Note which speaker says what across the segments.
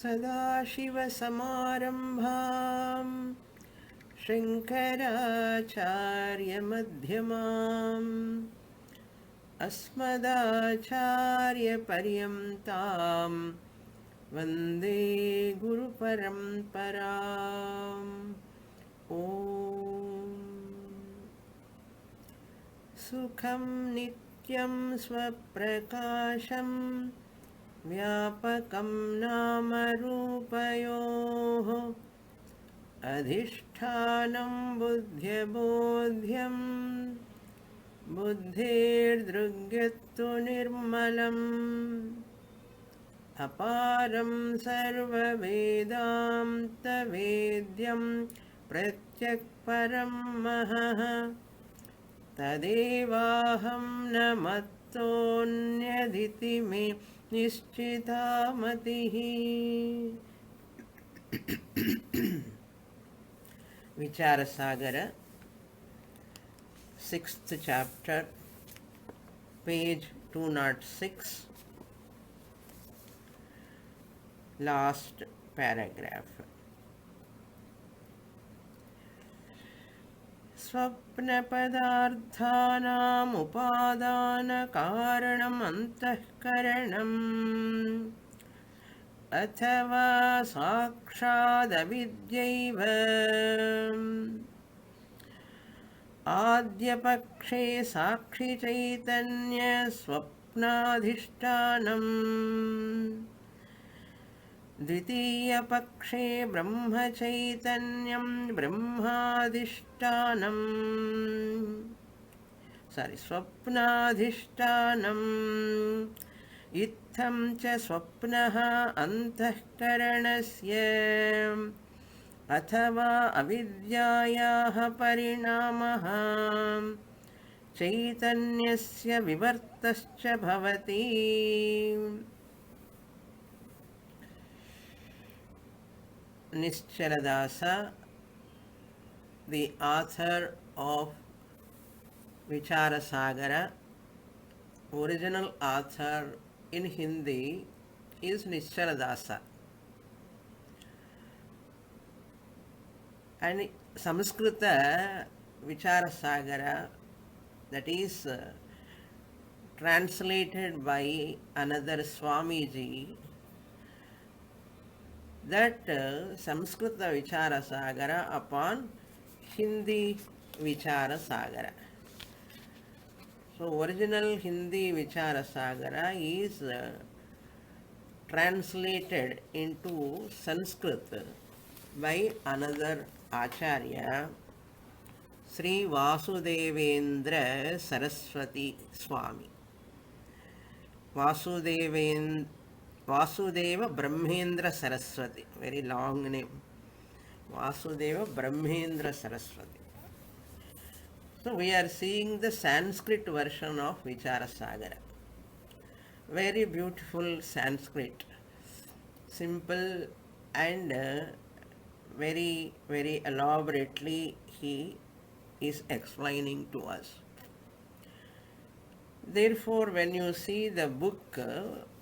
Speaker 1: सदाशिवसमारम्भां शङ्कराचार्यमध्यमाम् अस्मदाचार्यपर्यन्तां वन्दे गुरुपरम्पराम् ॐ सुखं नित्यं स्वप्रकाशं व्यापकं नामरूपयोः अधिष्ठानं बुद्ध्यबोध्यं बुद्धिर्दृग्यत्तु निर्मलम् अपारं सर्ववेदान्तवेद्यं प्रत्यक्परं महः तदेवाहं न मत्तोऽन्यदिति मे निश्चिता मतिः। Vichara Sagara, 6th chapter, page 206, last paragraph. स्वप्नपदार्थानाम् उपादानकारणम् अन्तःकरणम् अथवा साक्षादविद्यैव आद्यपक्षे साक्षिचैतन्यस्वप्नाधिष्ठानम् द्वितीयपक्षे ब्रह्मचैतन्यं ब्रह्माधिष्ठानम् स्वप्नाधिष्ठानम् इत्थं च स्वप्नः अन्तःकरणस्य अथवा अविद्यायाः परिणामः चैतन्यस्य विवर्तश्च भवति। Nischala, the author of Vichara Sagara, original author in Hindi is Nischala, and Samskrita Vichara Sagara, that is translated by another Swamiji. That Samskrita Vichara Sagara upon Hindi Vichara Sagara. So original Hindi Vichara Sagara is translated into Sanskrit by another Acharya, Sri Vasudevendra Saraswati Swami. Vasudeva Brahmendra Saraswati, very long name. Vasudeva Brahmendra Saraswati. So we are seeing the Sanskrit version of Vichara Sagara. Very beautiful Sanskrit. Simple and very, very elaborately he is explaining to us. Therefore, when you see the book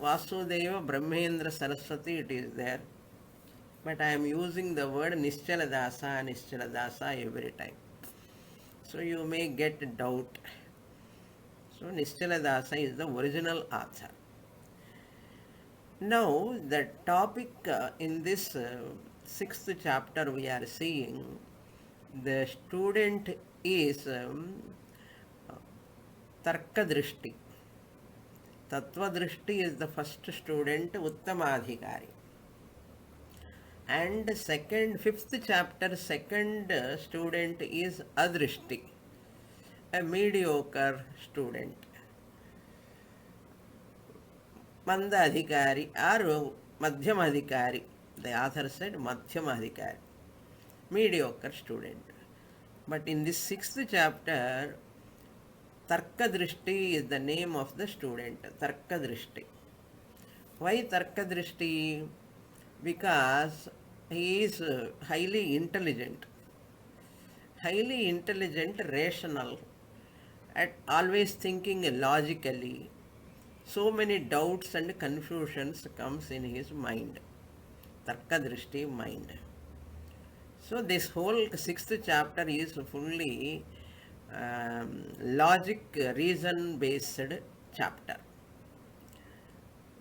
Speaker 1: Vasudeva Brahmendra Saraswati, it is there. But I am using the word Nischala every time. So you may get doubt. So Nischala is the original author. Now the topic in this 6th chapter we are seeing, the student is Tarkadrishti. Tattvadrishti is the first student, Uttamadhikari. And 5th chapter, second student is Adrishti, a mediocre student. Mandadhikari or Madhyamadhikari. The author said Madhyamadhikari, mediocre student. But in this 6th chapter, Tarkadrishti is the name of the student, Tarkadrishti. Why Tarkadrishti? Because he is highly intelligent, rational, and always thinking logically. So many doubts and confusions comes in his mind. Tarka Drishti mind. So this whole sixth chapter is fully logic reason based chapter.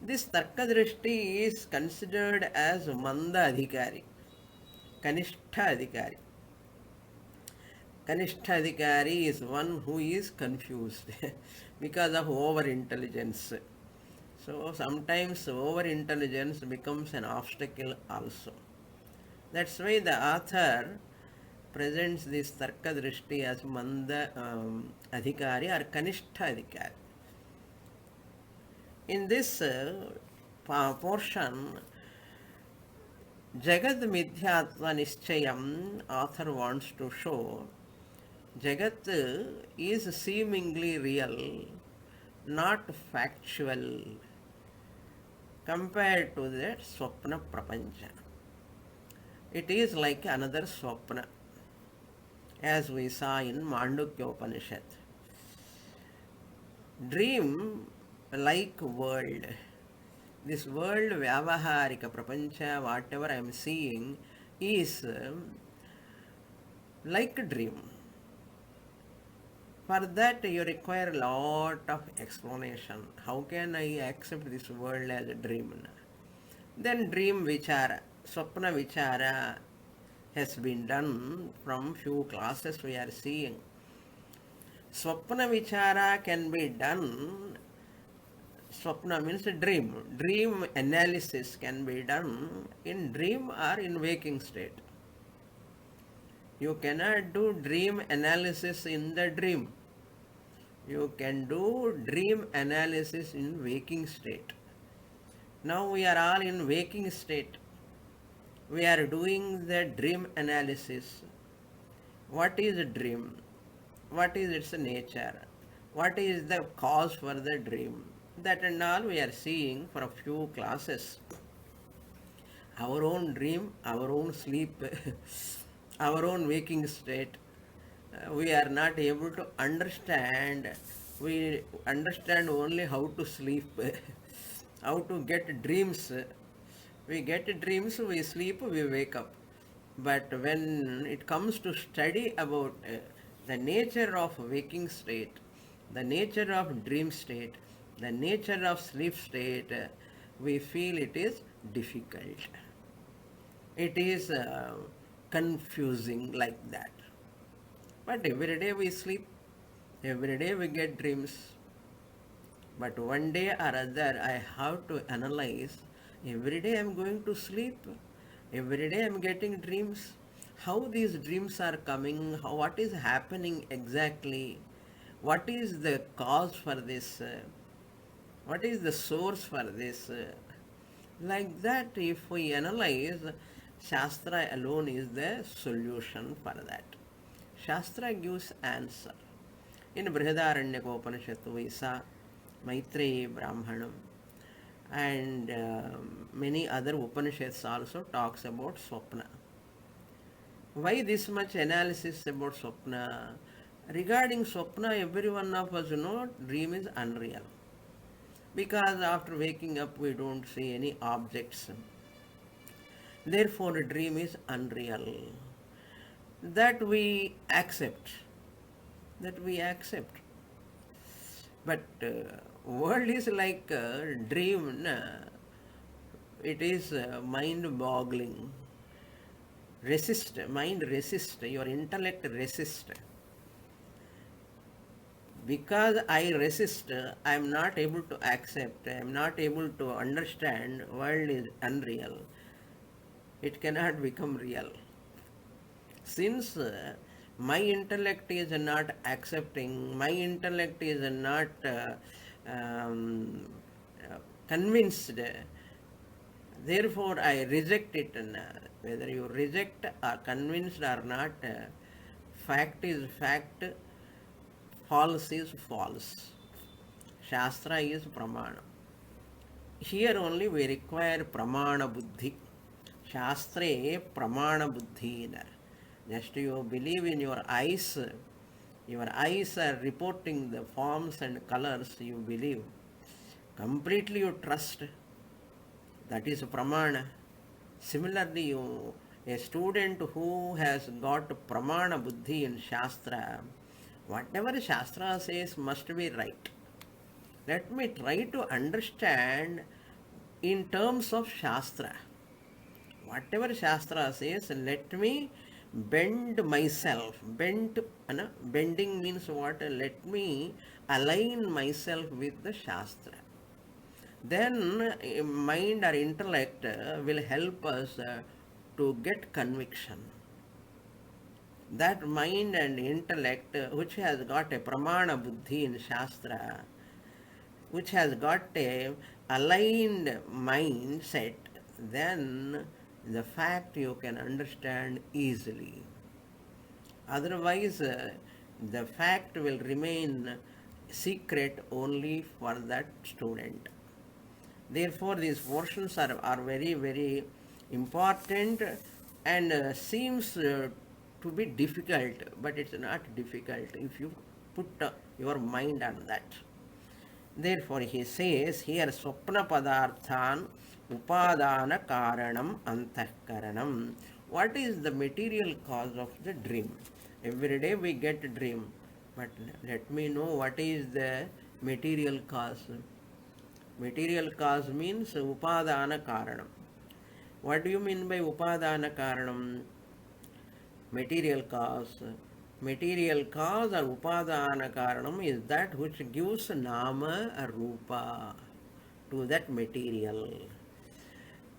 Speaker 1: This Tarka Drishti is considered as Manda Adhikari, Kanishtha Adhikari. Kanishtha Adhikari is one who is confused because of over intelligence. So sometimes over intelligence becomes an obstacle also. That's why the author presents this Tarka Drishti as Manda Adhikari or Kanishtha Adhikari. In this portion, Jagat Midhyatva Nischayam, author wants to show Jagat is seemingly real, not factual, compared to the Swapna Prapancha. It is like another Swapna, as we saw in Mandukya Upanishad. Dream like world. This world, Vyavaharika Prapancha, whatever I am seeing, is like a dream. For that you require a lot of explanation. How can I accept this world as a dream? Then dream Vichara, Swapna Vichara has been done from few classes we are seeing. Swapna Vichara can be done, Swapna means a dream. Dream analysis can be done in dream or in waking state. You cannot do dream analysis in the dream. You can do dream analysis in waking state. Now we are all in waking state. We are doing the dream analysis. What is a dream? What is its nature? What is the cause for the dream? That and all we are seeing for a few classes. Our own dream, our own sleep, our own waking state. We are not able to understand. We understand only how to sleep, how to get dreams. We get dreams, we sleep, we wake up. But when it comes to study about the nature of waking state, the nature of dream state, the nature of sleep state, we feel it is difficult. It is confusing like that. But every day we sleep, every day we get dreams. But one day or other I have to analyze, every day I am going to sleep, every day I am getting dreams. How these dreams are coming, what is happening exactly, what is the cause for this, what is the source for this. Like that, if we analyze, Shastra alone is the solution for that. Shastra gives answer. In Brihadaranyaka Upanishad we saw Maitreyi Brahmanam, and many other Upanishads also talks about Swapna. Why this much analysis about Swapna? Regarding Swapna, every one of us know dream is unreal. Because after waking up we don't see any objects. Therefore a dream is unreal. That we accept. That we accept. But world is like a dream. It is mind-boggling. Resist, mind resist, your intellect resist. Because I resist, I am not able to accept, I am not able to understand, world is unreal. It cannot become real. Since my intellect is not accepting, my intellect is not convinced, therefore I reject it. Whether you reject or convinced or not, fact is fact, false is false. Shastra is pramana. Here only we require pramana buddhi. Shastre pramana buddhi. Just you believe in your eyes are reporting the forms and colors, you believe. Completely you trust. That is pramana. Similarly, a student who has got pramana buddhi in Shastra, whatever Shastra says must be right. Let me try to understand in terms of Shastra. Whatever Shastra says, let me bend myself. Bending means what? Let me align myself with the Shastra. Then mind or intellect will help us to get conviction. That mind and intellect which has got a pramana buddhi in Shastra, which has got a aligned mindset, then the fact you can understand easily. Otherwise, the fact will remain secret only for that student. Therefore, these portions are very, very important and seems to be difficult, but it's not difficult if you put your mind on that. Therefore, he says here, Swapna Padarthan Upadana Karanam Antahkaranam. What is the material cause of the dream? Every day we get a dream, but let me know what is the material cause. Material cause means Upadana Karanam. What do you mean by Upadana Karanam? Material cause. Material cause or Upadana Karanam is that which gives Nama or Rupa to that material.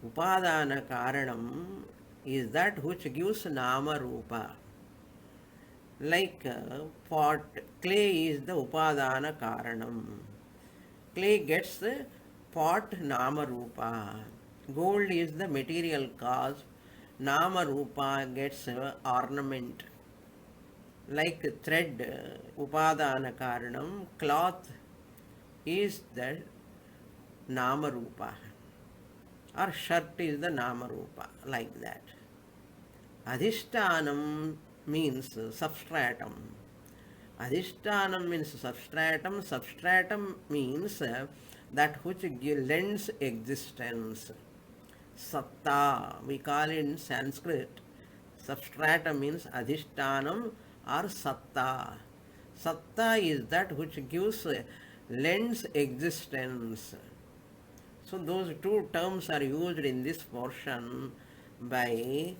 Speaker 1: Upadana Karanam is that which gives Nama Rupa. Like pot, clay is the Upadana Karanam. Clay gets pot Nama Rupa. Gold is the material cause. Nama Rupa gets ornament. Like thread, Upadana Karanam, cloth is the Nama Rupa. Or shirt is the Nama Rupa, like that. Adhishtanam means substratum. Adhishtanam means substratum. Substratum means that which lends existence. Satta, we call in Sanskrit. Substratum means adhishtanam or satta. Satta is that which lends existence. So those two terms are used in this portion by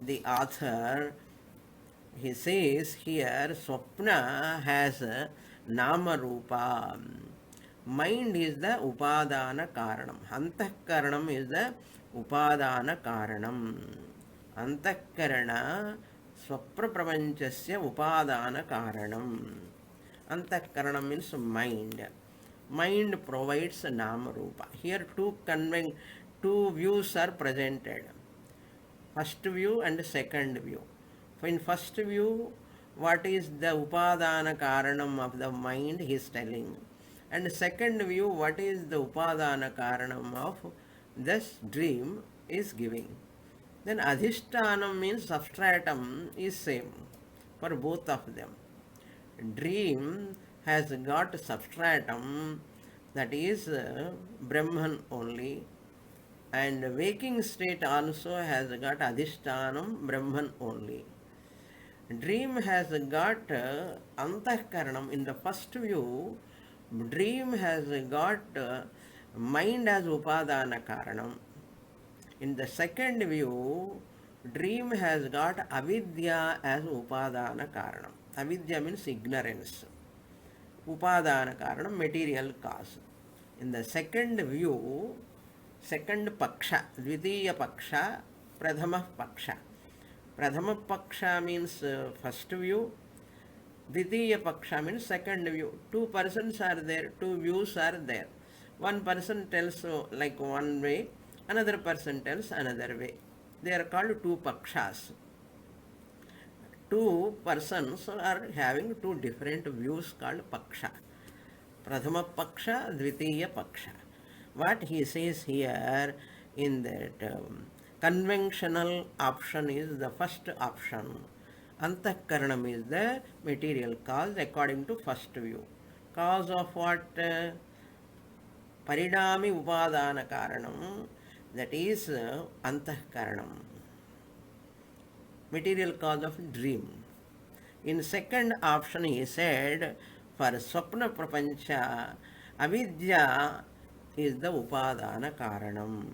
Speaker 1: the author. He says here, Swapna has Nama Rupa. Mind is the Upadana Karanam. Antahkaranam is the Upadana Karanam. Antakarana Swapra Prapanchasya Upadana Karanam. Antakarana means mind. Mind provides Nama Rupa. Here two views are presented. First view and second view. In first view, what is the Upadana Karanam of the mind he is telling. And second view, what is the Upadana Karanam of this dream is giving. Then Adhishtanam means substratum is same for both of them. Dream has got substratum, that is Brahman only, and waking state also has got Adhishtanam, Brahman only. Dream has got Antahkaranam. In the first view, dream has got mind as Upadana Karanam. In the second view, dream has got Avidya as Upadana Karanam. Avidya means ignorance. Upadana Karanam, material cause. In the second view, second Paksha, Dvitiya Paksha, Pradhama Paksha. Pradhama Paksha means first view, Dvitiya Paksha means second view. Two persons are there, two views are there. One person tells like one way, another person tells another way. They are called two Pakshas. Two persons are having two different views called Paksha. Prathama Paksha, Dvitiya Paksha. What he says here in that conventional option is the first option. Antahkaranam is the material cause according to first view. Cause of what? Paridami Upadana Karanam. That is antahkaranam, material cause of dream. In second option, he said, for swapna prapancha, avidya is the upadana karanam.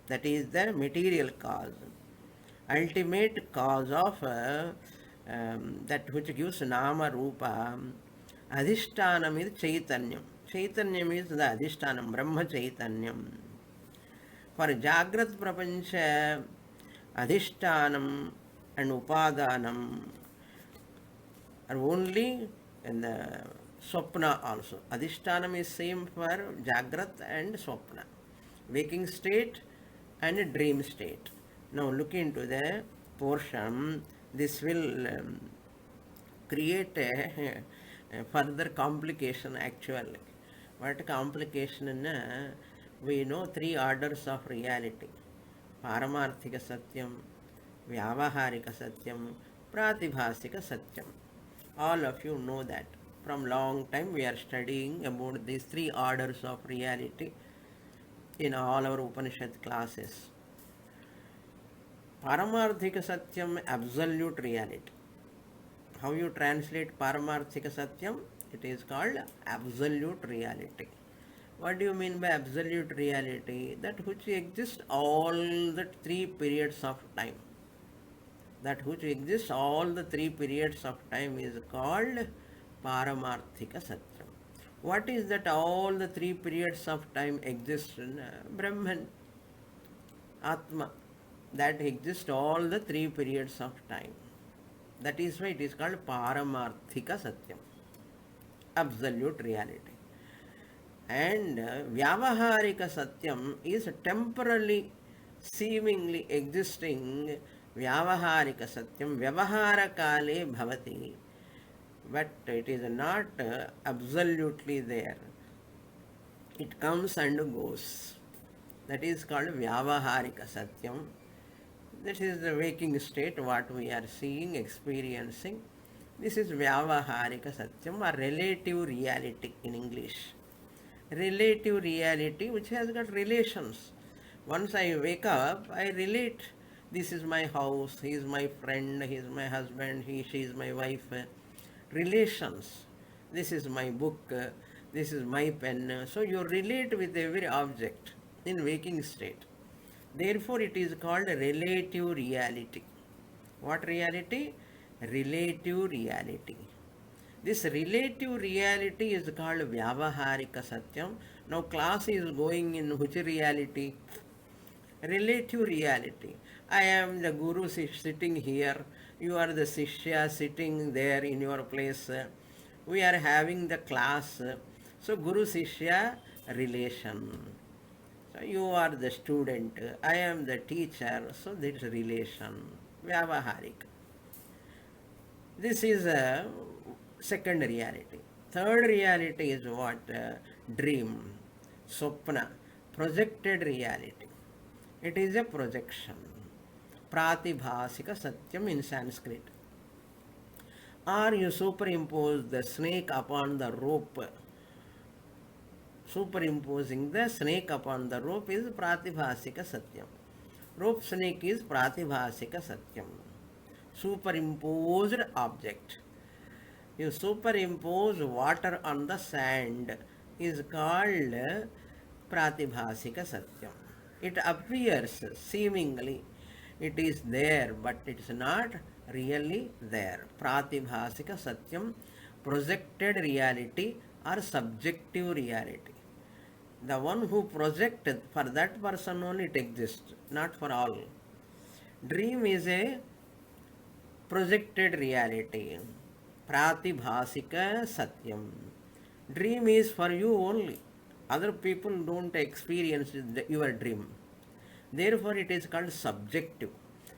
Speaker 1: That is the material cause, ultimate cause of that which gives nama rupa. Adhishtanam is chaitanyam. Chaitanyam is the adhishtanam, Brahma chaitanyam. For Jagrat Prapancha, Adhishtanam and Upadanam are only in the Swapna also. Adhishtanam is same for Jagrat and Swapna, waking state and dream state. Now look into the portion. This will create a further complication actually. What complication? We know three orders of reality: Paramarthika Satyam, Vyavaharika Satyam, Pratibhasika Satyam. All of you know that. From long time we are studying about these three orders of reality in all our Upanishad classes. Paramarthika Satyam, absolute reality. How you translate Paramarthika Satyam? It is called absolute reality. What do you mean by absolute reality? That which exists all the three periods of time. That which exists all the three periods of time is called Paramarthika Satyam. What is that all the three periods of time exist in Brahman, Atma, that exists all the three periods of time. That is why it is called Paramarthika Satyam, absolute reality. And Vyavaharika Satyam is temporarily, seemingly existing Vyavaharika Satyam, Vyavahara Kale Bhavati, but it is not absolutely there. It comes and goes. That is called Vyavaharika Satyam. This is the waking state, what we are seeing, experiencing. This is Vyavaharika Satyam, or relative reality in English. Relative reality which has got relations. Once I wake up, I relate. This is my house, he is my friend, he is my husband, she is my wife. Relations. This is my book, this is my pen. So you relate with every object in waking state. Therefore, it is called relative reality. What reality? Relative reality. This relative reality is called Vyavaharika Satyam. Now class is going in which reality? Relative reality. I am the Guru sitting here. You are the Sishya sitting there in your place. We are having the class. So Guru Sishya relation. So you are the student. I am the teacher. So that is relation. Vyavaharika. This is a second reality. Third reality is what? Dream, Swapna, projected reality. It is a projection. Pratibhasika Satyam in Sanskrit. Or you superimpose the snake upon the rope. Superimposing the snake upon the rope is Pratibhasika Satyam. Rope snake is Pratibhasika Satyam. Superimposed object. You superimpose water on the sand is called Pratibhasika Satyam. It appears seemingly it is there, but it is not really there. Pratibhasika Satyam, projected reality or subjective reality. The one who projected, for that person only it exists, not for all. Dream is a projected reality. Pratibhasika Satyam. Dream is for you only. Other people don't experience your dream. Therefore, it is called subjective.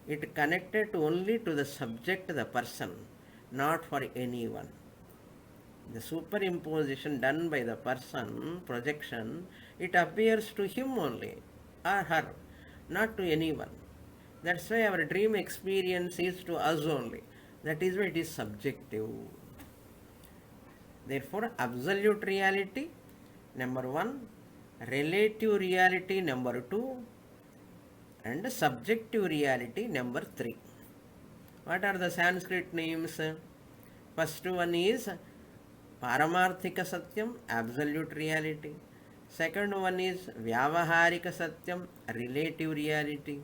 Speaker 1: It connected only to the subject, the person, not for anyone. The superimposition done by the person, projection, it appears to him only or her, not to anyone. That's why our dream experience is to us only. That is why it is subjective. Therefore, absolute reality, number one, relative reality, number two, and subjective reality number 3. What are the Sanskrit names? First one is Paramarthika Satyam, absolute reality. Second one is Vyavaharika Satyam, relative reality.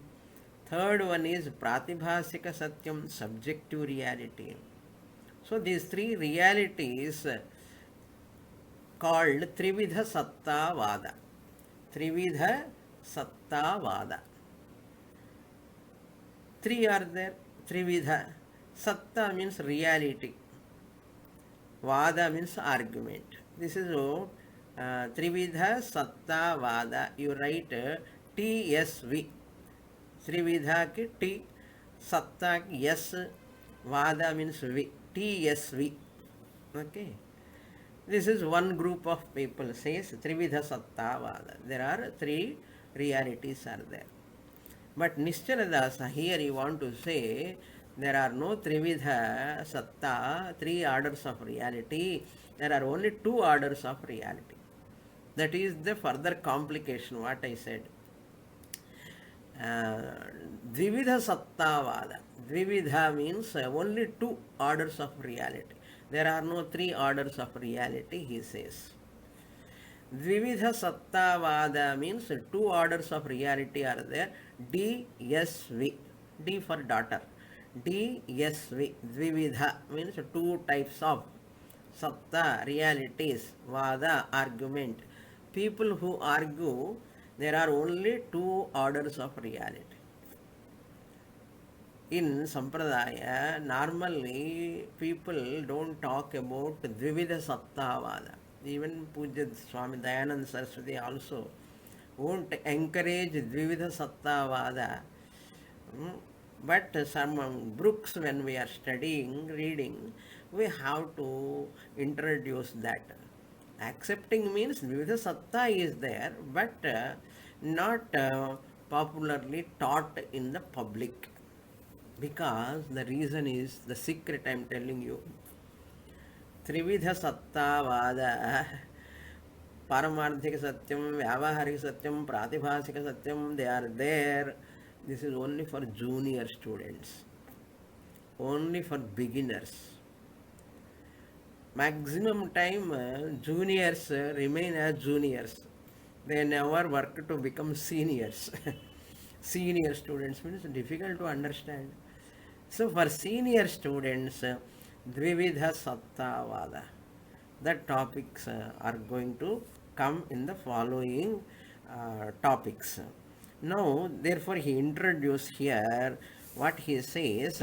Speaker 1: Third one is Pratibhasika Satyam, subjective reality. So these three realities called Trividha Satta Vada. Trividha Satta Vada. Three are there. Trividha. Satta means reality. Vada means argument. This is Trividha Satta Vada. You write TSV. Trividha ki T, Satta ki S, Vada means V. TSV. Okay. This is one group of people says Trividha Satta Vada. There are three realities are there. But Nischala here you want to say there are no Trividha Satta, three orders of reality. There are only two orders of reality. That is the further complication what I said. Dvividha Sattavada. Dvividha means only two orders of reality. There are no three orders of reality, he says. Dvividha Sattavada means two orders of reality are there. DSV. D for daughter. DSV. Dvividha means two types of Satta, realities. Vada, argument. People who argue, there are only two orders of reality. In Sampradaya, normally people don't talk about Dvividha Sattavada. Even Puja Swami Dayananda Saraswati also won't encourage Dvividha Sattavada. But some books, when we are studying, reading, we have to introduce that. Accepting means Dvividha Satta is there, but not popularly taught in the public. Because the reason is the secret I am telling you. Trividha Satta Vada, Paramarthika Satyam, Vyavaharika Satyam, Pratibhasika Satyam, they are there. This is only for junior students, only for beginners. Maximum time juniors remain as juniors. They never work to become seniors. Senior students means difficult to understand. So for senior students, Dvividha Satta Vada. The topics are going to come in the following topics. Now, therefore, he introduced here what he says,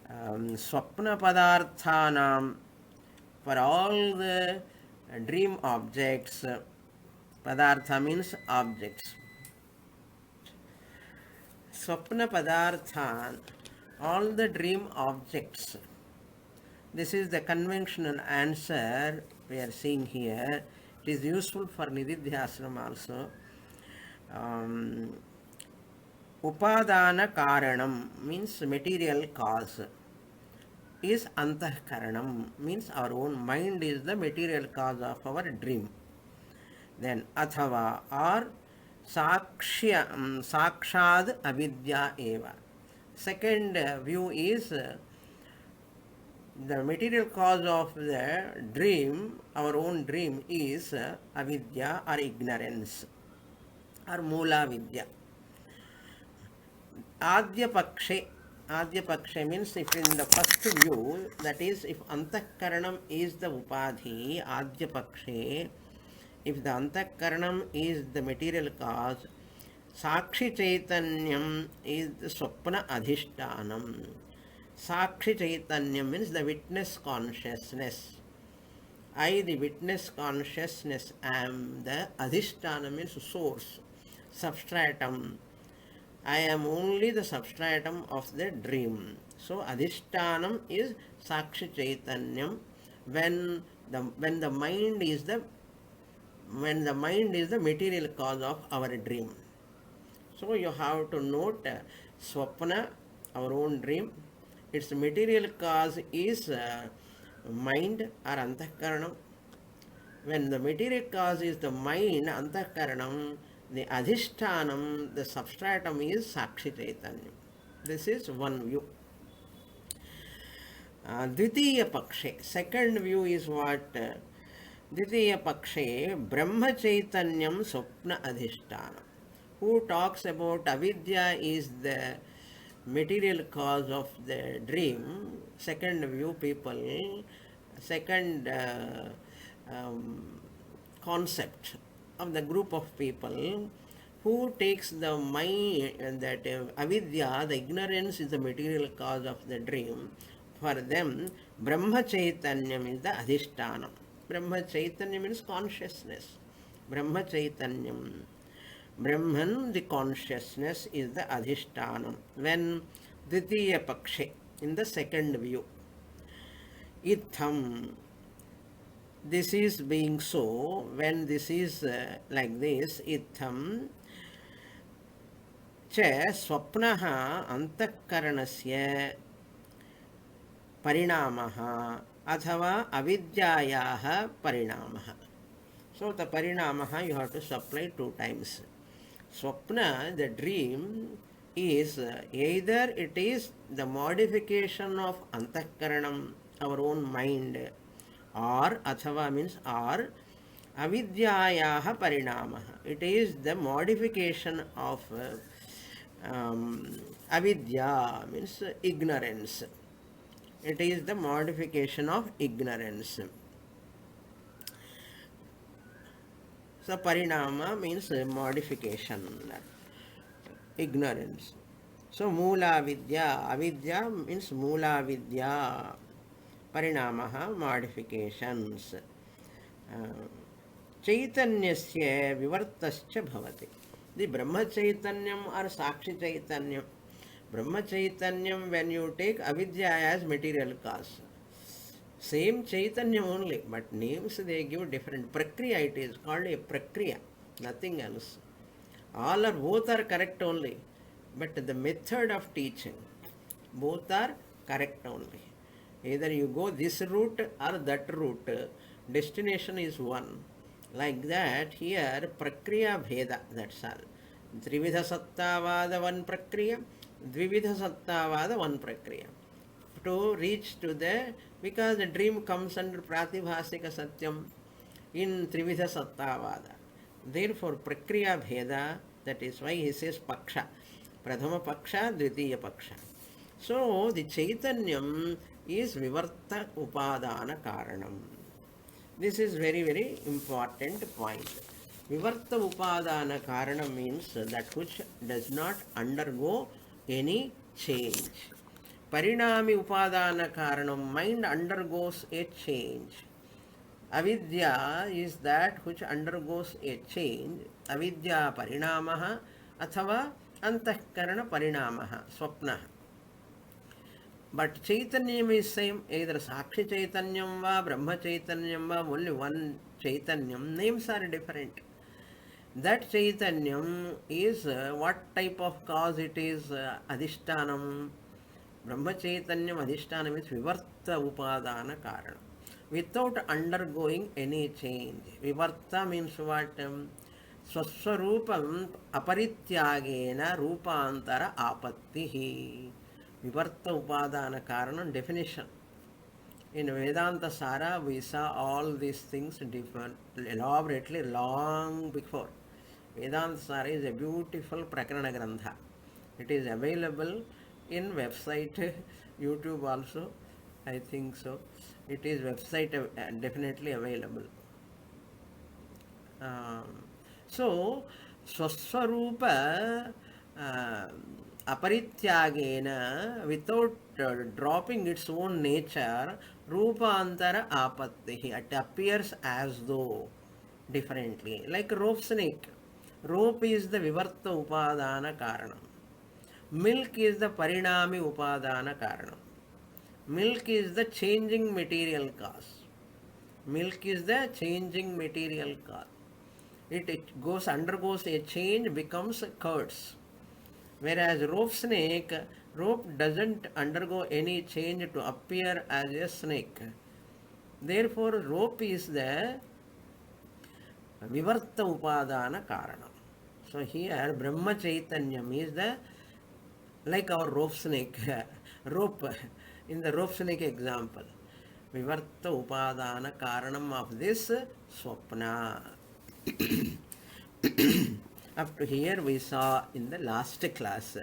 Speaker 1: Swapna Padarthanam, for all the dream objects. Padartha means objects. Swapna Padarthan, all the dream objects. This is the conventional answer we are seeing here. It is useful for Nididhyasana also. Upadana Karanam means material cause. Is Antahkaranam means our own mind is the material cause of our dream. Then Athava or Sakshad Avidya Eva. Second view is the material cause of the dream, our own dream, is avidya or ignorance or mula vidya. Adya pakshe means if in the first view, that is if antakaranam is the upadhi, adya pakshe, if the antakaranam is the material cause, sakshi chaitanyam is the swapna adhishtanam. Sakshi Chaitanya means the witness consciousness. I, the witness consciousness, am the Adhisthana means source, substratum. I am only the substratum of the dream. So Adhishthanam is Sakshi Chaitanyam when the mind is the material cause of our dream. So you have to note Swapna, our own dream. Its material cause is mind or antakaranam. When the material cause is the mind, antakaranam, The adhishtanam, the substratum is Sakshi Chaitanya. This is one view. Dvitiya Pakshe, second view is what? Dvitiya Pakshe, Brahma Chaitanyam Swapna Adhishtanam. Who talks about avidya is the material cause of the dream. Second view people, second concept of the group of people who takes the mind that avidya, the ignorance is the material cause of the dream. For them, Brahma Chaitanyam is the adhishtanam. Brahma Chaitanya means consciousness. Brahma Chaitanyam. Brahman, the consciousness, is the adhishtanam. When Dvitiya Pakshe, in the second view. Itham, this is being so, when this is like this, itham, cha swapnaha antakaranasya parinamaha athava avidyayaha parinamaha. So the parinamaha you have to supply 2 times. Swapna, the dream, is either it is the modification of antakaranam, our own mind, or athava means or avidyayaha parinamaha. It is the modification of avidya means ignorance. It is the modification of ignorance. So parinama means modification, ignorance. So mula vidya, avidya means mula vidya. Parinamaha, modifications. Chaitanyasya vivartascha bhavati. The Brahma Chaitanyam or Sakshi Chaitanyam. Brahma Chaitanyam, when you take avidya as material cause. Same Chaitanya only, but names they give different. Prakriya, it is called a Prakriya, nothing else. All are, both are correct only, but the method of teaching, both are correct only. Either you go this route or that route, destination is one. Like that, here Prakriya Bheda, that's all. Trividha Sattavada one Prakriya, Dvividha Sattavada one Prakriya. To reach to the, because the dream comes under Pratibhasika Satyam in Trividha Sattavada. Therefore, Prakriya Bheda, that is why he says Paksha. Pradhama Paksha, Dvitiya Paksha. So, the Chaitanyam is Vivarta Upadana Karanam. This is very, very important point. Vivarta Upadana Karanam means that which does not undergo any change. Parinami Upadana Karanam, mind undergoes a change. Avidya is that which undergoes a change. Avidya Parinamaha athava Antahkarana Parinamaha, Swapna. But Chaitanyam is same, either Sakshi Chaitanyam va, Brahma Chaitanyam va, only one Chaitanyam. Names are different. That Chaitanyam is what type of cause it is? Adhishtanam. Brahma Chaitanyam Adhishtanam is Vivarta Upadana Karana. Without undergoing any change. Vivarta means what? Swaswarupam aparityagena rupantara apattihi. Vivarta Upadana Karanam definition. In Vedanta Sara, we saw all these things different, elaborately long before. Vedanta Sara is a beautiful Prakarana Grantha. It is available in website, YouTube also, I think so. It is website definitely available. So, Swaswarupa aparityagena, without dropping its own nature, Rupantara apattihi, it appears as though differently. Like rope snake. Rope is the Vivarta Upadana Karanam. Milk is the Parinami Upadana Karanam. Milk is the changing material cause. Milk is the changing material cause. It undergoes a change, becomes curds. Whereas rope snake, rope doesn't undergo any change to appear as a snake. Therefore, rope is the Vivarta Upadana Karanam. So here Brahma Chaitanyam is the like our rope snake, rope in the rope snake example. Vivarta Upadana Karanam of this Swapna. Up to here we saw in the last class.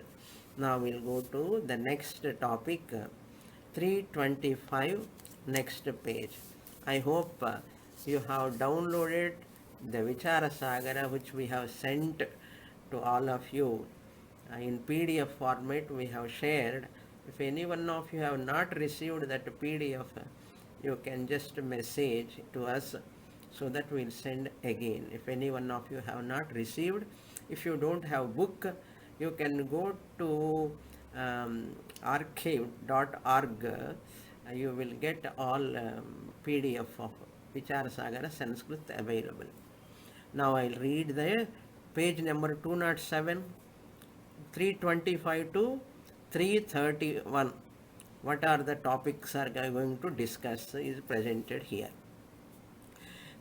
Speaker 1: Now we'll go to the next topic, 325, next page. I hope you have downloaded the Vichara Sagara which we have sent to all of you in PDF format we have shared. If any one of you have not received that PDF, you can just message to us so that we'll send again. If any one of you have not received, if you don't have book, you can go to archive.org. You will get all PDF of Vichara Sagara Sanskrit available. Now I'll read the page number 207, 325 to 331. What are the topics are going to discuss is presented here.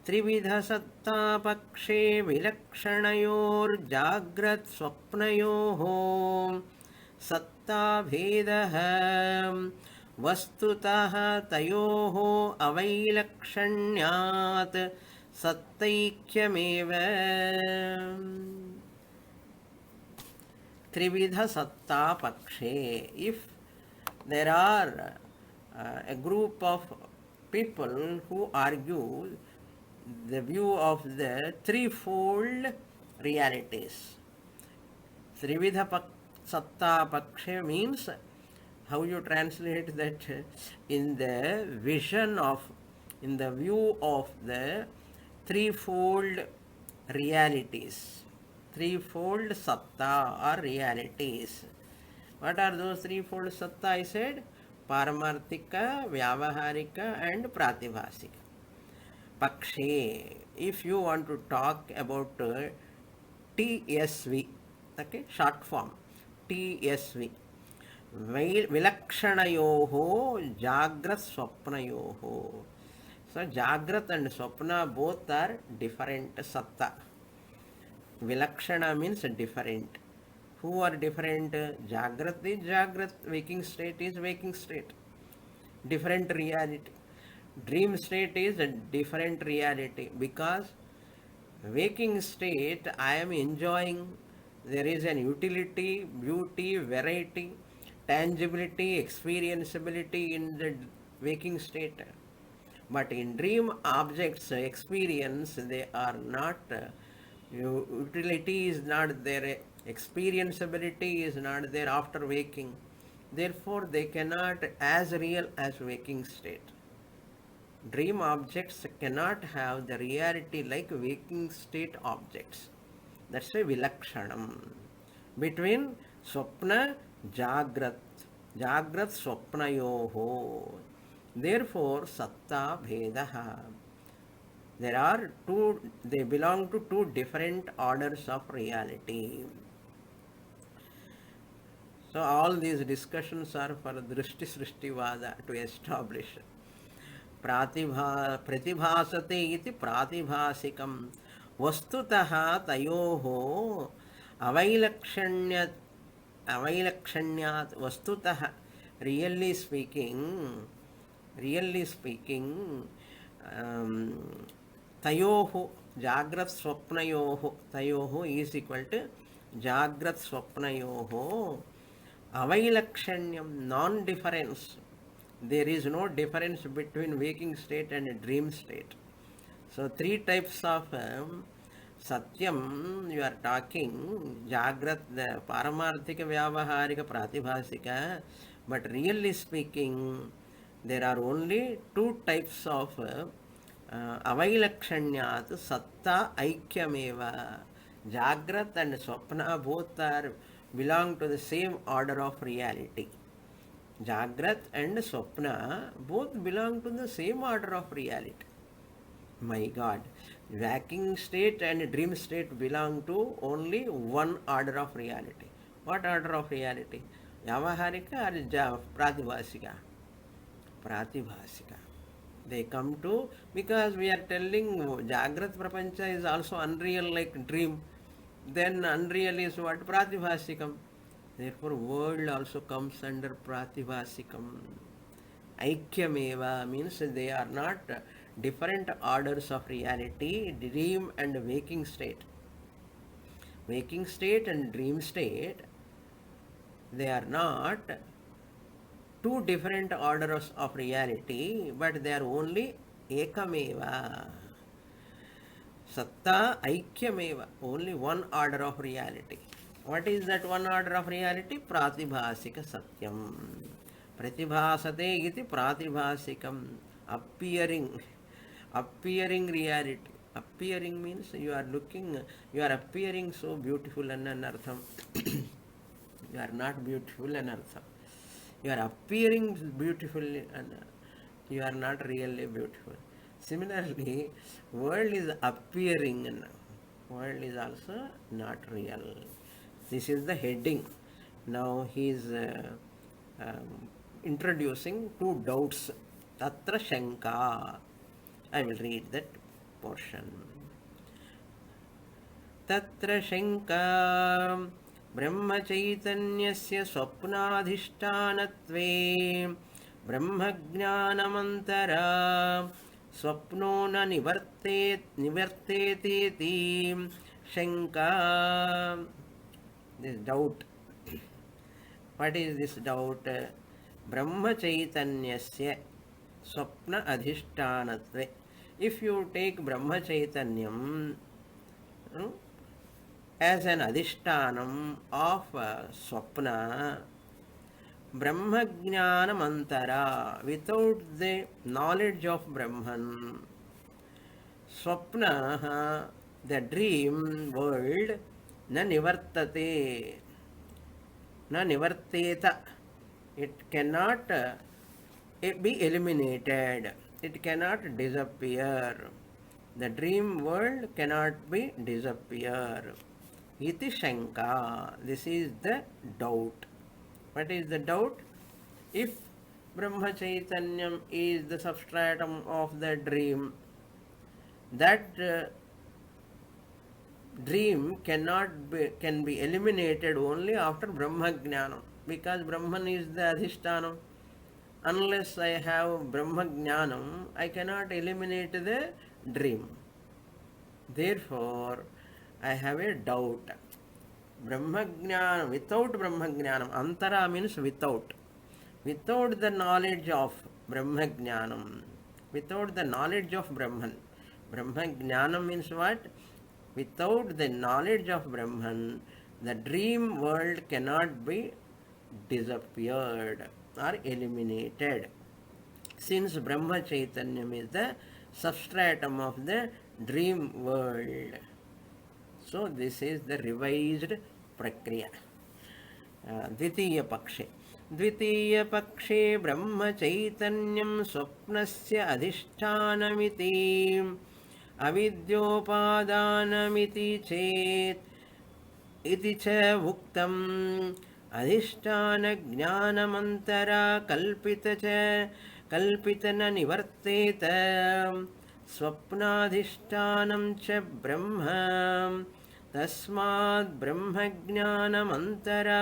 Speaker 1: त्रिविध सत्ता पक्षे विलक्षणयोर्जाग्रत् स्वप्नयोः सत्ता भेदः वस्तुतः तयोः अवैलक्षण्यात् सत्तैक्यमेव त्रिविध सत्ता पक्षे. If there are a group of people who argue the view of the threefold realities. Trividha Satta Paksha means how you translate that in the vision of, in the view of the threefold realities. Threefold Satta or realities. What are those threefold Satta? I said Paramarthika, Vyavaharika and Pratibhasika. Pakshe, if you want to talk about TSV, okay, short form, TSV, Vilakshanayoho, Jagrat Swapnayoho. So, Jagrat and Swapna both are different Satta. Vilakshana means different. Who are different? Jagrat is Jagrat, waking state is waking state. Different reality. Dream state is a different reality because waking state I am enjoying. There is an utility, beauty, variety, tangibility, experienceability in the waking state. But in dream objects experience, they are not, utility is not there, experienceability is not there after waking. Therefore, they cannot as real as waking state. Dream objects cannot have the reality like waking state objects. That's why Vilakshanam. Between Swapna, Jagrat. Jagrat Swapnayoho. Therefore, Satta Bhedaha. There are two, they belong to two different orders of reality. So all these discussions are for Drishti Srishti Vada to establish. प्रतिभासते इति प्रातिभासिकं वस्तुतः तयोः अवैलक्षण्यात् वस्तुतः really speaking तयोः जाग्रत् स्वप्नयोः तयोः is equal to जाग्रत् स्वप्नयोः अवैलक्षण्यं non difference. There is no difference between waking state and dream state. So three types of Satyam you are talking, Jagrat, the Paramarthika, Vyavaharika, Pratibhasika, but really speaking, there are only two types of Availakshanyat, Satta Aikyameva. Jagrat and Swapna both are belong to the same order of reality. Jagrat and Swapna both belong to the same order of reality. My God, waking state and dream state belong to only one order of reality. What order of reality? Vyavaharika or Pratibhasika? Pratibhasika. They come to, because we are telling Jagrat Prapancha is also unreal like dream. Then unreal is what? Pratibhasikam. Therefore, world also comes under Pratibhasikam. Aikyameva means they are not different orders of reality, dream and waking state. Waking state and dream state, they are not two different orders of reality, but they are only ekameva. Satta aikyameva, only one order of reality. What is that one order of reality? Pratibhasika satyam. Pratibhasate iti pratibhasikam. Appearing. Appearing reality. Appearing means you are looking, you are appearing so beautiful and anartham. You are not beautiful and anartham. You are appearing beautiful and you are not really beautiful. Similarly, world is appearing and world is also not real. This is the heading. Now he is introducing two doubts. Tatra Shanka. I will read that portion. Tatra Shanka ब्रह्मचैतन्यस्य स्वप्नाधिष्ठानत्वे ब्रह्मज्ञानमन्तरा स्वप्नो न निवर्तेतीति शंका. This doubt. What is this doubt? Brahmachaitanyasya swapna adhishtanatve. If you take Brahmachaitanyam as an adhishtanam of swapna, Brahmajnana mantara, without the knowledge of Brahman, swapna, the dream world, na nivartate, na nivarteta, it cannot be eliminated, it cannot disappear. The dream world cannot be disappear. Iti Shanka. This is the doubt. What is the doubt? If Brahma Chaitanyam is the substratum of the dream, that dream can be eliminated only after Brahma Jnanam, because Brahman is the Adhishtanam. Unless I have Brahma Jnanam, I cannot eliminate the dream. Therefore, I have a doubt. Brahmajnana, without Brahmajnanam, Antara means without. Without the knowledge of Brahmajnanam, without the knowledge of Brahman. Brahmajnanam means what? Without the knowledge of Brahman, the dream world cannot be disappeared or eliminated. Since Brahma Chaitanyam is the substratum of the dream world. So this is the revised prakriya. Dvitiya pakshe. Dvitiya pakshe Brahma Chaitanyam swapnasya adhishtanamiti avidyopadanamiti chet iti cha vuktam adhishtana jnanamantara kalpitana nivarteta स्वप्नाधिष्ठानं च ब्रह्म तस्माद् ब्रह्मज्ञानमन्तरा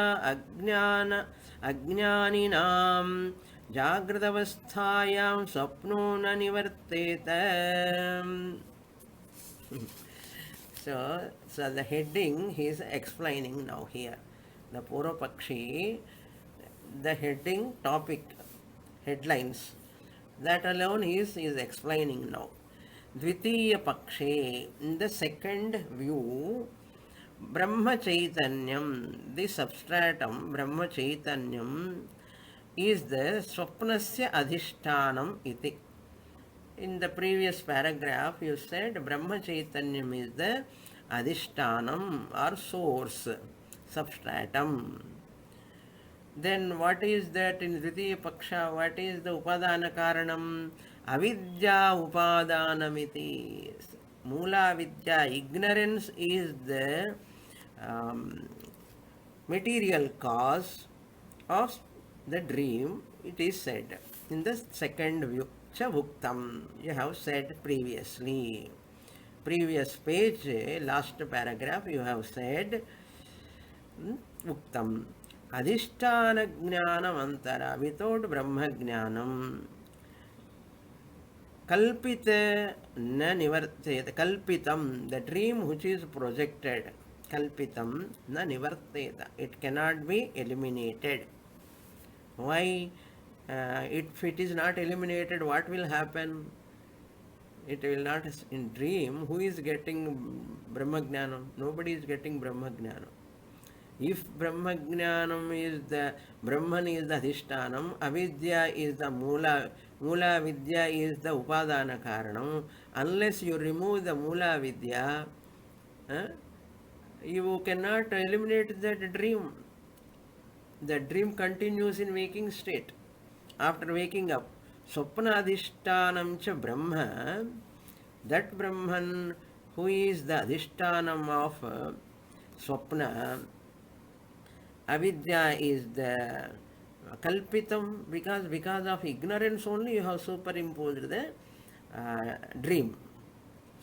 Speaker 1: अज्ञानिनां जागृतावस्थायां स्वप्नो न निवर्तेत. So the heading he is explaining now here. The Purvapakshi, the heading, topic, headlines, that alone he is explaining now. Dvitiya pakshe, in the second view, Brahma Chaitanyam, the substratum Brahma Chaitanyam is the Swapnasya Adhishtanam iti. In the previous paragraph you said Brahma Chaitanyam is the Adhishtanam or source, substratum. Then what is that in Dvitiya Paksha? What is the Upadana Karanam? Avidya Upadanamiti. Mula Vidya, ignorance is the material cause of the dream, it is said. In the second view, Cha Vuktam, you have said previously. previous page, last paragraph, you have said, Uktam, Adhisthana Jnanam without Brahma Jnanam, Kalpita na nivarteta. Kalpitam, the dream which is projected, Kalpitam na nivarteta. It cannot be eliminated. Why? If it is not eliminated, what will happen? It will not. In dream, who is getting Brahmagnanam? Nobody is getting Brahmagnanam. If Brahmagnanam is the Brahman is the Adhishtanam, Avidya is the Mula Vidya is the Upadana Karanam. Unless you remove the Mula Vidya, you cannot eliminate that dream. The dream continues in waking state. After waking up, Swapnadhishtanam cha Brahma, that Brahman who is the Adhishtanam of Swapna, Avidya is the Kalpitam, because of ignorance only you have superimposed the dream.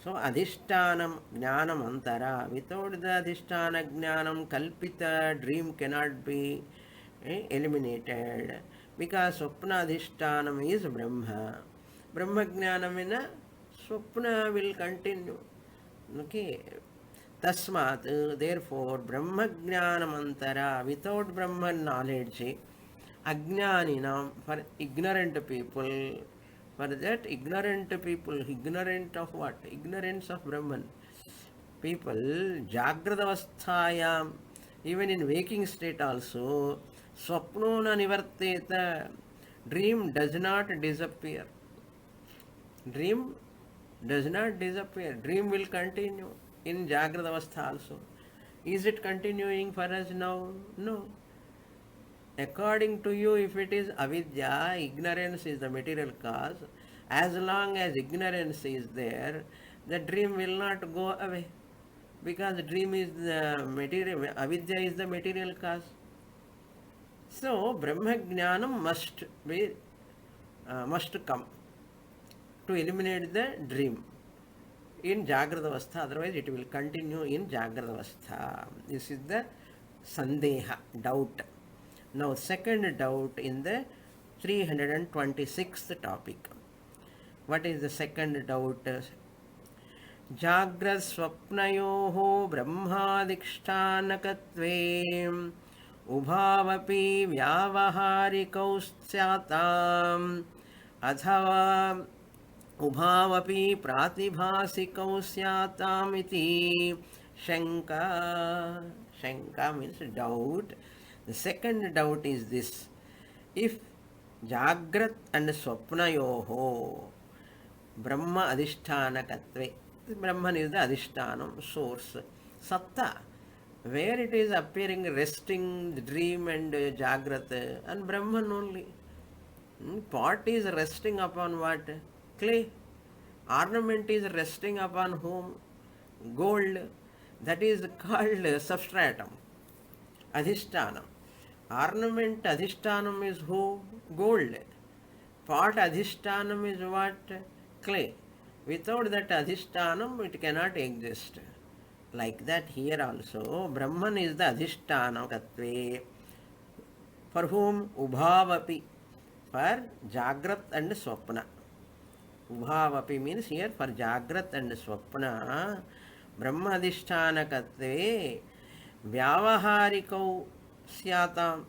Speaker 1: So Adhishtanam Jnanam Antara, without the Adhisthana Jnanam, Kalpita dream cannot be eliminated, because Swapna Adhishtanam is Brahma. Brahma Jnanam in a Swapna will continue. Okay. Tasmat, therefore, Brahma Jnanam Antara, without Brahman knowledge, Ajnaninam, for ignorant people, for that ignorant people, ignorant of what? Ignorance of Brahman. People, Jagradavasthayam, even in waking state also, Swapnona Nivarteta, dream does not disappear. Dream does not disappear. Dream will continue in Jagrada Avastha also. Is it continuing for us now? No. According to you, if it is avidya, ignorance is the material cause, as long as ignorance is there, the dream will not go away. Because dream is the material, avidya is the material cause. So, Brahma Jnanam must come to eliminate the dream in Jagrada Avastha, otherwise it will continue in Jagrada Avastha. This is the Sandeha, doubt. Now, second doubt in the 326th topic. What is the second doubt? Jagrad Swapnayoho Brahmadikshtanakatve Ubhavapi Vyavaharikau Syatam Adhava Ubhavapi Pratibhasikau Syatam iti Shanka. Shanka means doubt. The second doubt is this: if Jagrat and Swapnayoho Brahma Adhishtanakatve, Brahman is the Adhishtanam, source, Satta, where it is appearing, resting, the dream and Jagrat, and Brahman only. Pot is resting upon what? Clay. Ornament is resting upon whom? Gold. That is called substratum. Adhishtanam. Ornament Adhishtanam is who? Gold. Pot Adhishtanam is what? Clay. Without that Adhishtanam, it cannot exist. Like that here also, Brahman is the Adhishtanam Katve. For whom? Ubhavapi. For Jagrat and Swapna. Ubhavapi means here for Jagrat and Swapna, Brahma Adhishthana Katve, Vyavaharikau Syatam.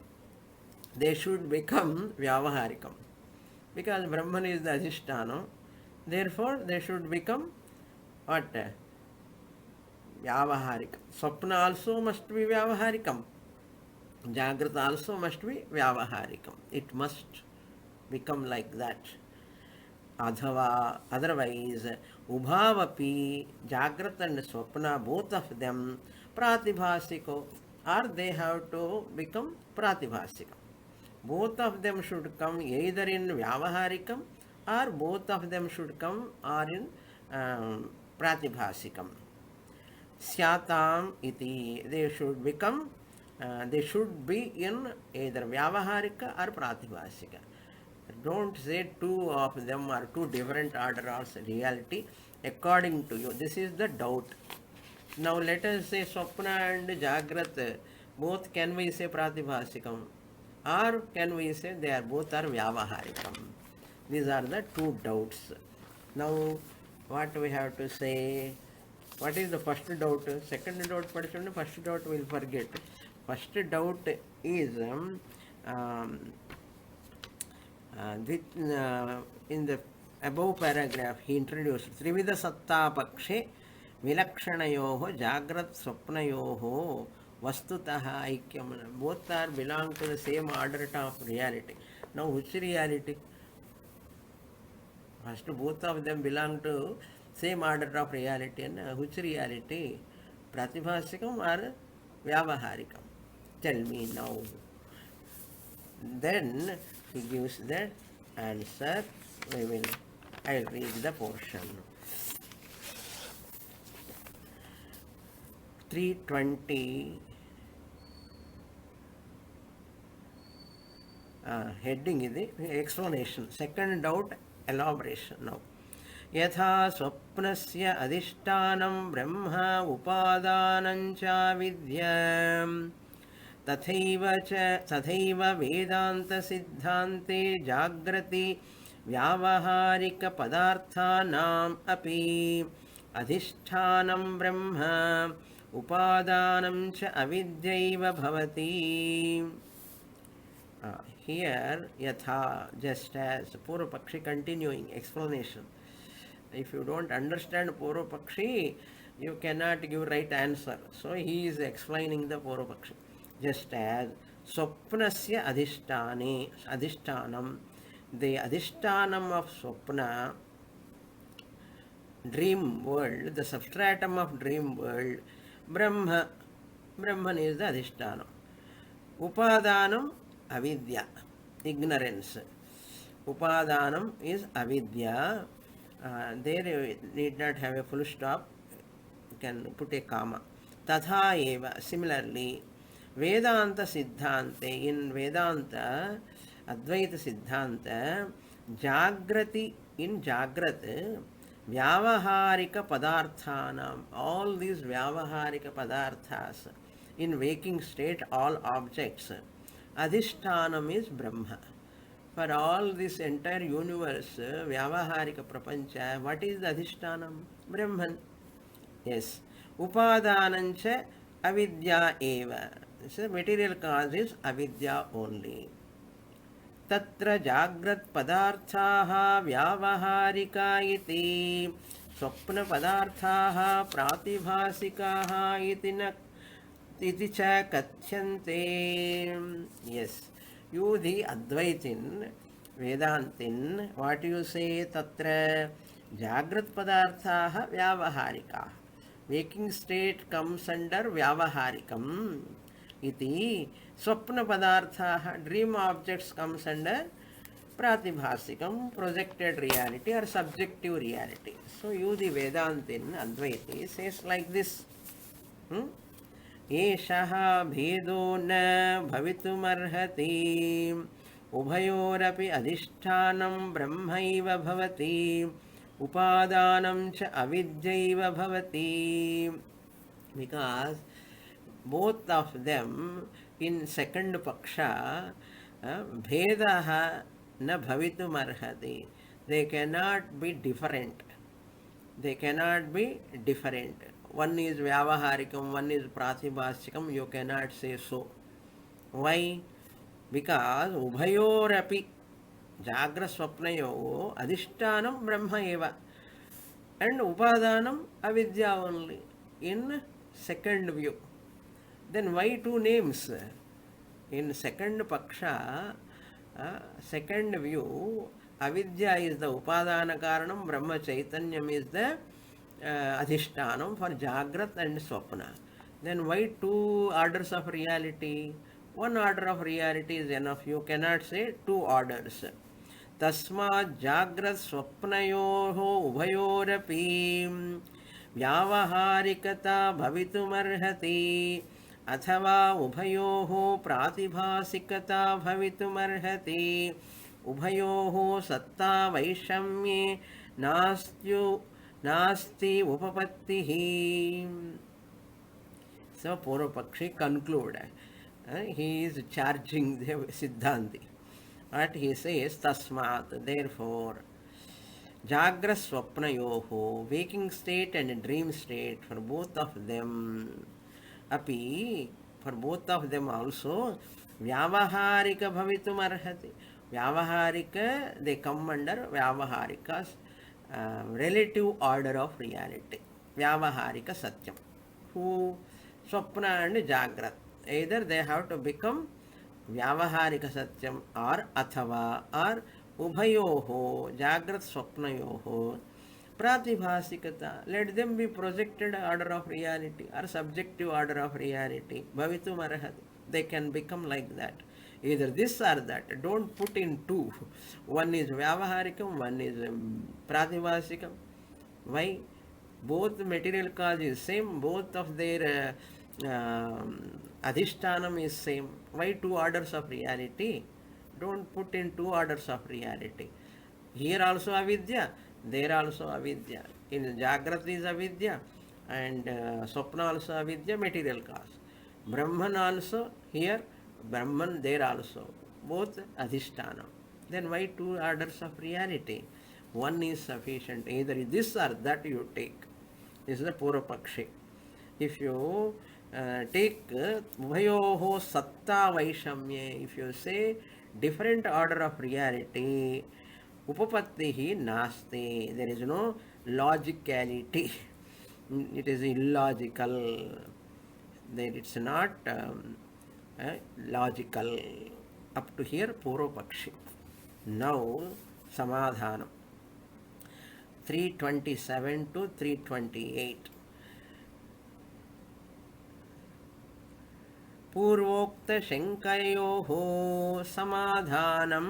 Speaker 1: They should become Vyavaharikam. Because Brahman is the Adhishthana, therefore they should become what? Vyavaharikam. Swapna also must be Vyavaharikam. Jagrat also must be Vyavaharikam. It must become like that. Adhava, otherwise, Ubhavapi, Jagrat and Swapna, both of them, Pratibhasiko, or they have to become Pratibhasikam. Both of them should come either in Vyavaharikam or both of them should come or in Pratibhasikam. Syatam iti, they should become, they should be in either Vyavaharika or Pratibhasika. Don't say two of them are two different orders of reality. according to you. This is the doubt. Now let us say Swapna and Jagrat, both can we say Pratibhasikam, or can we say they are both are Vyavaharikam? These are the two doubts. Now what we have to say? What is the first doubt? Second doubt, first doubt we'll forget. First doubt is in the above paragraph he introduced Trivida Satta Pakshe Vilakshanayoho Jagrat Swapnayoho Vastutaha Aikyam. Both are belong to the same order of reality. Now which reality? First both of them belong to same order of reality, and which reality? Pratibhasikam or Vyavaharikam? Tell me now. Then he gives the answer. I'll read the portion. 320 heading is the explanation. Second doubt, elaboration now. Yatha swapnasya adhishtanam brahma upadanam cha vidyam तथैव वेदांत सिद्धान्ते जाग्रति व्यावहारिक पदार्थानाम् अपि अधिष्ठानं ब्रह्म उपादानं च अविद्यैव भवति. Here yatha, just as Purvapakshi, continuing explanation. If you don't understand Purvapakshi, you cannot give right answer. So he is explaining the Purvapakshi. Just as Swapnasya Adhishtanam, the Adhishtanam of Swapna, dream world, the substratum of dream world, Brahman is the Adhishtanam. Upadanam, Avidya, ignorance. Upadanam is Avidya. There you need not have a full stop, you can put a comma. Tatha eva, similarly, Vedanta Siddhante, in Vedanta, Advaita Siddhanta, Jagrati, in Jagrat, Vyavaharika Padarthanam, all these Vyavaharika Padarthas, in waking state, all objects, Adhishtanam is Brahma. For all this entire universe, Vyavaharika Prapancha, what is the Adhishtanam? Brahman. Yes. Upadanancha Avidya eva. So material cause is avidya only. Tatra jagrat padarthaha vyavaharika iti swapna padarthaha pratibhasikaha iti cha kathyante. Yes, you the Advaitin, Vedantin, what you say? Tatra jagrat padarthaha vyavaharika. Waking state comes under Vyavaharikam. Iti Swapna Padartha, dream objects comes under Pratibhasikam, projected reality or subjective reality. So you the Vedantin, Advaiti, says like this. Eshaha bhedo na bhavitumarhati ubhayorapi adhishtanam brahmaiva bhavati upadanam cha avidyaiva bhavati. Because both of them in second paksha bhedaha na bhavitum arhati, they cannot be different. They cannot be different. One is Vyavaharikam, one is Pratibhasikam, you cannot say so. Why? Because ubhayorapi Jagra Swapnayo Adhishtanam Brahma eva and Upadanam Avidya only in second view. Then why two names? In second paksha, second view, Avidya is the Upadana Karanam, Brahma Chaitanyam is the Adhishtanam for Jagrat and Swapna. Then why two orders of reality? One order of reality is enough. You cannot say two orders. Tasmat Jagrat Swapnayoho Ubhayorapi Vyavaharikata Bhavitumarhati अथवा उभयोः प्रातिभासिकता भवितुमर्हति उभयोः सत्ता वैषम्ये नास्त्यु nasti upapattihi. So Purvapakshi conclude. He is charging the Siddhanti. But he says, Tasmat, therefore, Jagra Swapnayoho, waking state and dream state, for both of them, api, for both of them also, Vyavaharika bhavitum arhati. Vyavaharika, they come under Vyavaharika's relative order of reality. Vyavaharika Satyam. Who Swapna and Jagrat. Either they have to become Vyavaharika Satyam or Athava or Ubhayoho, Jagrat Swapnayoho, Pratibhasikata. Let them be projected order of reality or subjective order of reality. Bhavitum arhati. They can become like that. Either this or that. Don't put in two. One is Vyavaharikam, one is Pratibhasikam. Why? Both material cause is same, both of their adhishtanam is same. Why two orders of reality? Don't put in two orders of reality. Here also avidya, there also avidya. In Jagrata is avidya and Swapna also avidya, material cause. Brahman also here, Brahman there also. Both adhishtanam. Then why two orders of reality? One is sufficient. Either this or that you take. This is the Purvapakshi. If you take Ubhayoho Satta Vaishamye, if you say different order of reality, Upapattihi Nasti, there is no logicality. It is illogical. There it's not logical. Up to here, Purvapakshi. Now, Samadhanam. 327 to 328. पूर्वोक्त शंकयोः समाधानं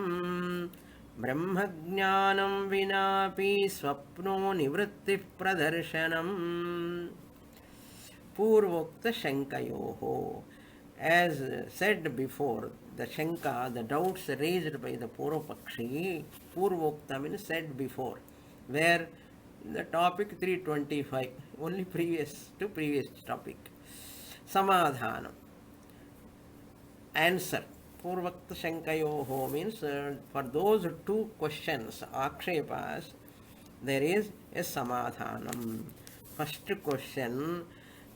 Speaker 1: ब्रह्मज्ञानं विनापि स्वप्नो निवृत्तिः प्रदर्शनम्. पूर्वोक्त शंकयोः, as said before, the shanka, the doubts raised by the Purvapakshi, Purvokta means said before, where the topic 325, only previous topic. Samadhanam, answer. Purvakta Shankayoho means for those two questions, akshepas, there is a samadhanam. First question,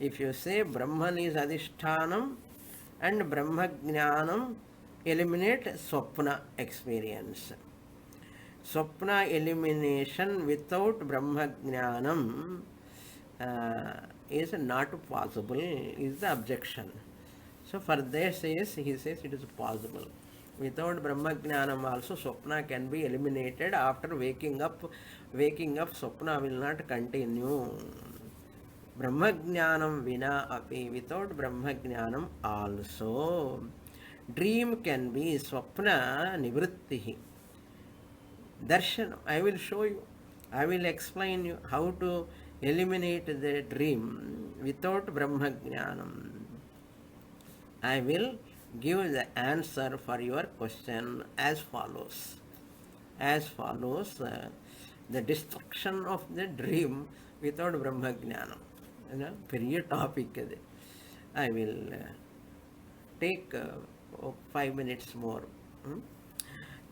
Speaker 1: if you say Brahman is adhishtanam and Brahma Jnanam eliminate Swapna experience. Swapna elimination without Brahma Jnanam is not possible, is the objection. So for this he says it is possible. Without Brahma Jnanam also Swapna can be eliminated after waking up. Waking up, Swapna will not continue. Brahma Jnanam vina api, without Brahma Jnanam also. Dream can be Swapna nivrittihi. Darshanam, I will show you. I will explain you how to eliminate the dream without Brahma Jnanam. I will give the answer for your question as follows. As follows, the destruction of the dream without Brahma Jnanam. Period topic. I will take 5 minutes more.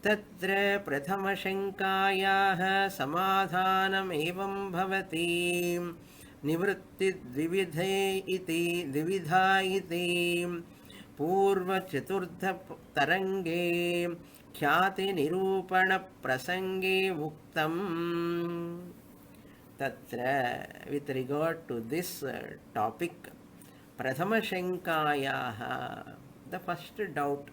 Speaker 1: तत्र प्रथमशङ्कायाः समाधानम् एवं भवति निवृत्तिद्विविधे इति द्विविधा इति पूर्वचतुर्थतरङ्गे ख्यातिनिरूपणप्रसङ्गे उक्तम्. Tatra, with regard to this topic, Prathama Shankayaha, the first doubt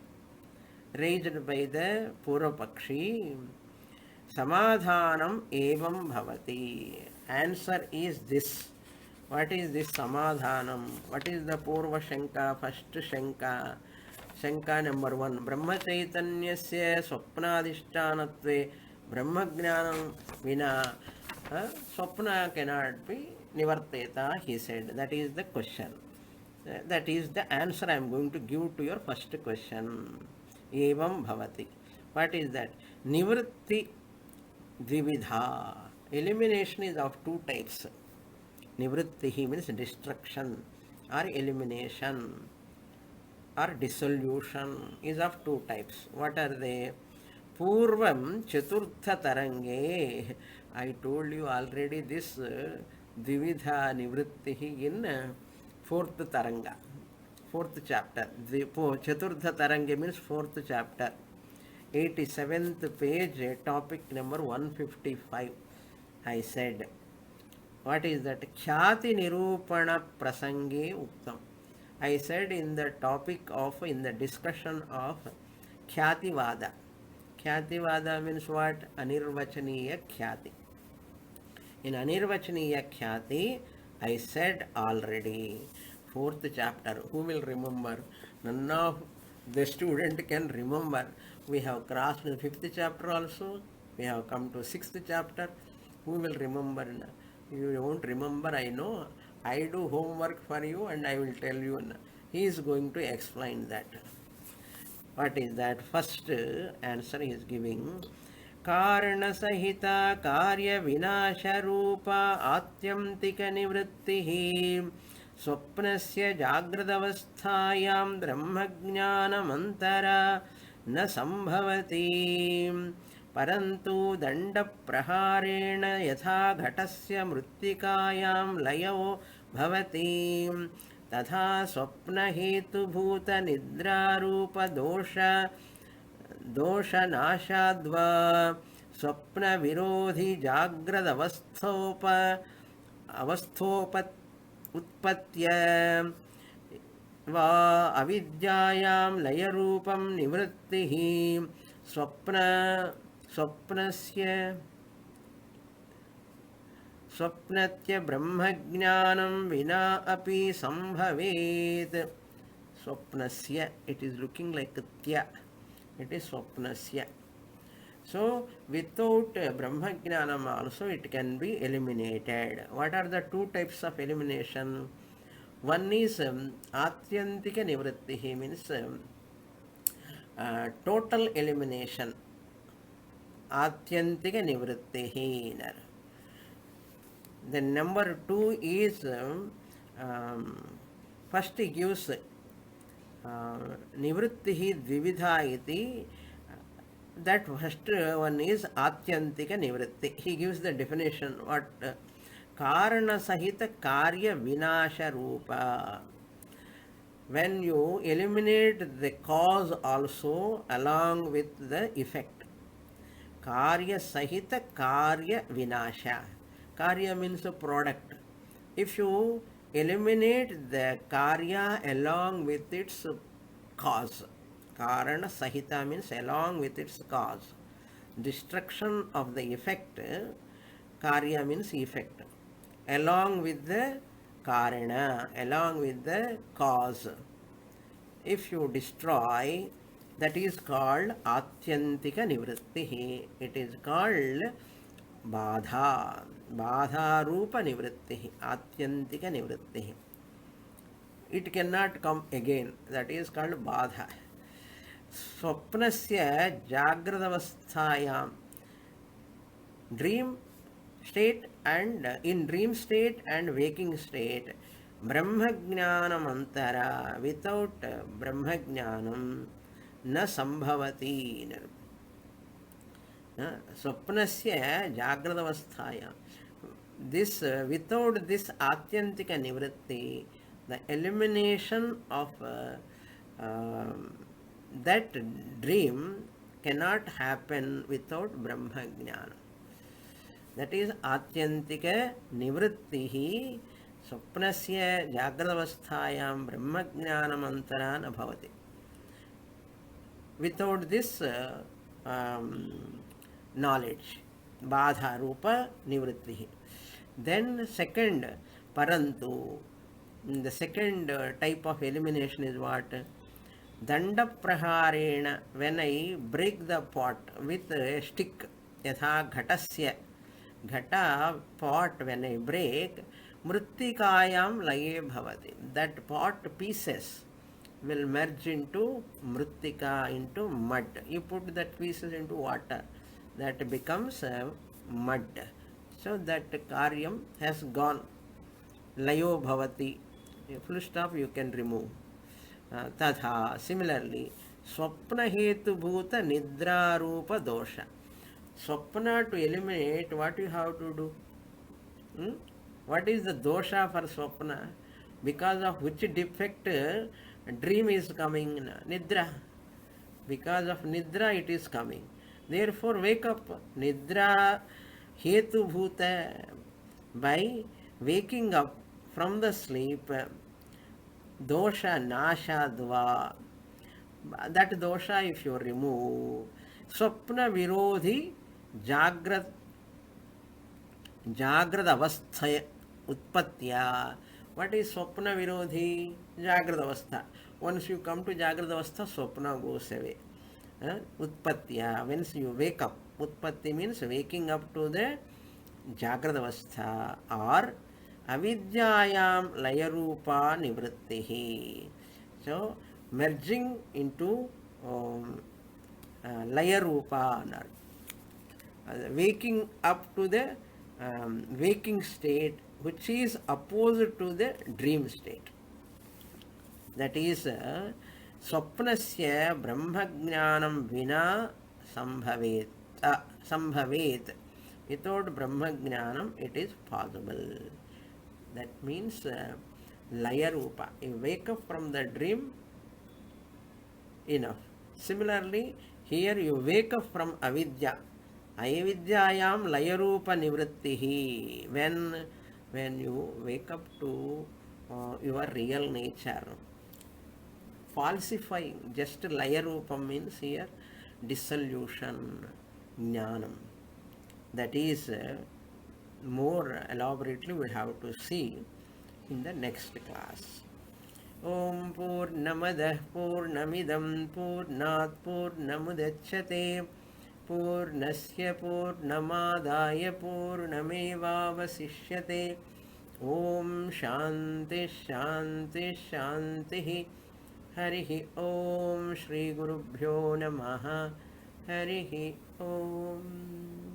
Speaker 1: raised by the Purvapakshi, Samadhanam evam bhavati. Answer is this. What is this Samadhanam? What is the Purva Shanka, first Shanka? Shanka number 1. Brahma Chaitanyasya Swapnadishtanatve Brahma Jnanam Vina Swapna cannot be nivarteta, he said. That is the question. That is the answer I am going to give to your first question. Evam bhavati. What is that? Nivritti dvividha. Elimination is of two types. Nivrittihi means destruction or elimination or dissolution is of two types. What are they? Purvam Chaturtha Tarange. I told you already this Dividha Nivrittihi in fourth Taranga, fourth chapter. Chaturtha Taranga means fourth chapter. 87th page, topic number 155. I said, what is that? Khyati Nirupana Prasange Uktam. I said in the topic of, in the discussion of Khyati Vada means what? Anirvachaniya Khyati. In Anirvachaniya Khyati, I said already, fourth chapter. Who will remember? None of the student can remember. We have crossed the fifth chapter also. We have come to sixth chapter. Who will remember? You won't remember, I know. I do homework for you and I will tell you. He is going to explain that. What is that? First answer he is giving. Karana Sahita Karya Vinasha Rupa Atyamtika Nivrittihi Swapnasya Jagradavasthayam Brahmajnana Mantara Na Sambhavati Parantu Danda Praharena Yatha Ghatasya Mrittikayam Layo Bhavati तथा स्वप्न हेतु भूत निद्रा रूप दोष नाशाद्वा स्वप्न विरोधी जाग्रद उत्पत्य वा अविद्यायां लय रूपं निवृत्तिः स्वप्नत्य ब्रह्मज्ञानं विना अपि संभवेत्. Swapnasya, it is looking like tya, it is swapnasya. So without brahmajnanam also it can be eliminated. What are the two types of elimination? One is atyantika nivrittihi, means total elimination. Atyantika nivrittihi. Then number two is first he gives nivrittihi dvividha iti. That first one is atyantika nivritti. He gives the definition. What? Karana sahita karya vinasha rupa. When you eliminate the cause also along with the effect. Karya sahita karya vinasha. Karya means a product. If you eliminate the karya along with its cause, karana sahita means along with its cause. Destruction of the effect, karya means effect. Along with the karana, along with the cause. If you destroy, that is called atyantika nivrittihi. It is called Badha. Badha Rupa Nivrittihi. Atyantika Nivrittihi. It cannot come again. That is called Badha. Swapnasya Jagradavasthayam. Dream state and in dream state and waking state. Brahmajnanam antara. Without Brahmajnanam na sambhavati. Swapnasya Jagradavasthayam. This without this atyantika nivritti, the elimination of that dream cannot happen without Brahma Jnana. That is atyantika nivrittihi swapnasya jagradavasthayam Brahma Jnanam antara na bhavati. Without this knowledge, Badha Rupa Nivrittihi. Then second, Parantu. The second type of elimination is what? Danda Praharena. When I break the pot with a stick, yatha ghatasya. Ghata pot when I break, mrittikayam laye bhavati. That pot pieces will merge into mrittika, into mud. You put that pieces into water, that becomes mud. So that karyam has gone. Layo bhavati. A full stop you can remove. Tadha. Similarly, swapna hetu bhuta nidra rupa dosha. Swapna, to eliminate, what you have to do? Hmm? What is the dosha for swapna? Because of which defect dream is coming? Nidra. Because of nidra it is coming. Therefore wake up. Nidra hetu bhuta. By waking up from the sleep, dosha nasha dva. That dosha if you remove, swapna virodhi jagrat जाग्रद अवस्था उत्पत्तिया. What is swapna virodhi? Jagrad avastha. Once you come to jagrad avastha, swapna goes away. Utpattiya. Once you wake up, utpatti means waking up to the jagrad avastha or avidyayam layarupa nivrittihi. So merging into layarupa, waking up to the waking state, which is opposite to the dream state. That is, swapnasya brahmajnanam vina sambhavet. Sambhavet. Without brahmajnanam, it is possible. That means laya rupa. You wake up from the dream, enough. Similarly, here you wake up from avidya. Avidyayam layarupa nivrittihi. When you wake up to your real nature. Falsifying, just layarupa means here dissolution, jnanam. That is more elaborately we have to see in the next class. Om Purnamadah Purnamidam Purnat Purnamudachyate Purnasya Purnamadaya Purnamevavasishyate. Om Shanti Shanti Shanti. Harihi Om. Shri Gurubhyo Namaha. Harihi Om.